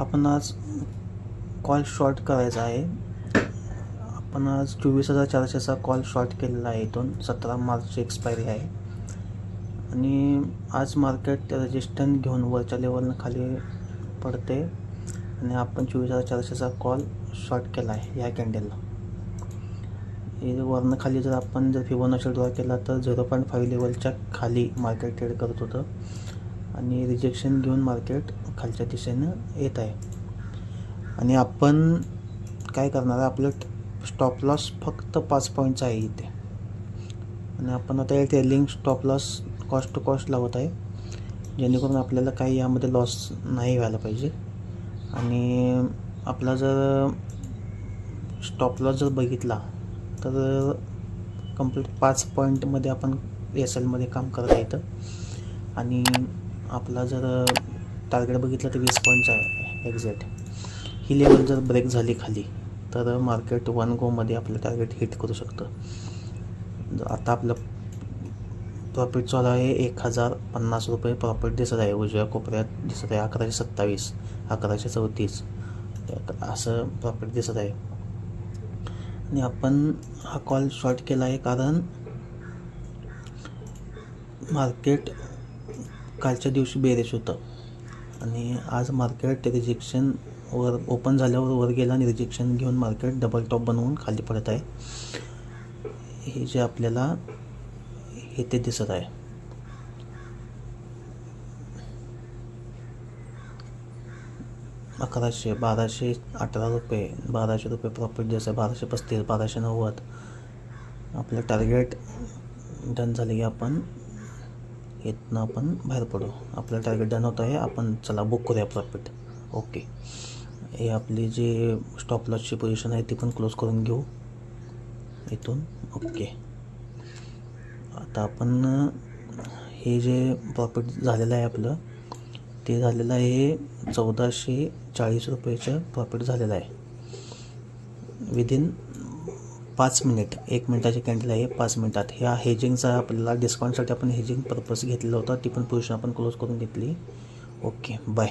आपण आज call short करायचा आहे. आपण आज 24,400चा कॉल शॉर्ट केलेला आहे. इथून 17 मार्चची एक्सपायरी आहे आणि आज मार्केट रेजिस्टन्स घेऊन वरच्या लेवलनं खाली पडते आणि आपण 24,400चा कॉल शॉर्ट केला आहे या कॅन्डलला. वरनं खाली जर आपण फिबोनाची ड्रॉ केला तर 0.5 लेवलच्या खाली मार्केट ट्रेड करत होतं आणि रिजेक्शन घेऊन मार्केट खालच्या दिशेनं येत आहे. आणि आपण काय करणार आहे, आपलं स्टॉप लॉस फक्त 5 पॉईंटचा आहे इथे आणि आपण आता trailing stop loss cost to cost लावत आहे, जेणेकरून आपल्याला काही यामध्ये लॉस नाही व्हायला पाहिजे. आणि आपला जर स्टॉप लॉस जर बघितला तर कंप्लीट 5 पॉईंटमध्ये आपण एसएलमध्ये काम करत आहे इथं. आणि आपला जर टार्गेट बघितलं तर 20 पॉईंटचा आहे एक्झॅक्ट. ही लेवल जर ब्रेक झाली खाली तर मार्केट 1 गोमध्ये आपलं टार्गेट हिट करू शकतं. आता आपलं प्रॉफिट चालू आहे 1,050 रुपये प्रॉफिट दिसत आहे. उजव्या कोपऱ्यात दिसत आहे 1127, 1134 असं प्रॉफिट दिसत आहे. आणि आपण हा कॉल शॉर्ट केला आहे कारण मार्केट कालच्या दिवशी बेरिश होतं आणि आज मार्केट रिजेक्शन वर ओपन झाल्यावर वर गेला आणि रिजेक्शन घेऊन मार्केट डबल टॉप बनवून खाली पडत आहे. हे जे आपल्याला हे ते दिसत आहे. ₹1100, ₹1218 रुपये, ₹1200 प्रॉफिट दिसत आहे. 1235, 1290 आपलं टार्गेट डन झाले की आपण इथनं आपण बाहेर पडू. आपलं टार्गेट डन होत आहे. आपण चला बुक करूया प्रॉफिट. ओके, हे आपली जी स्टॉप लॉसची पोझिशन आहे ती पण क्लोज करून घेऊ इथून. ओके, आता आपण हे जे प्रॉफिट झालेलं आहे आपलं ते झालेलं आहे 1440 रुपयेचं प्रॉफिट झालेलं आहे विदिन 5 मिनिट. 1 मिनिटाची कॅन्डल आहे 5 मिनिटात. ह्या हेजिंगचा आपल्याला डिस्काउंटसाठी आपण हेजिंग पर्पज घेतलेला होता, ती पण पोझिशन आपण क्लोज करून घेतली. Okay, bye.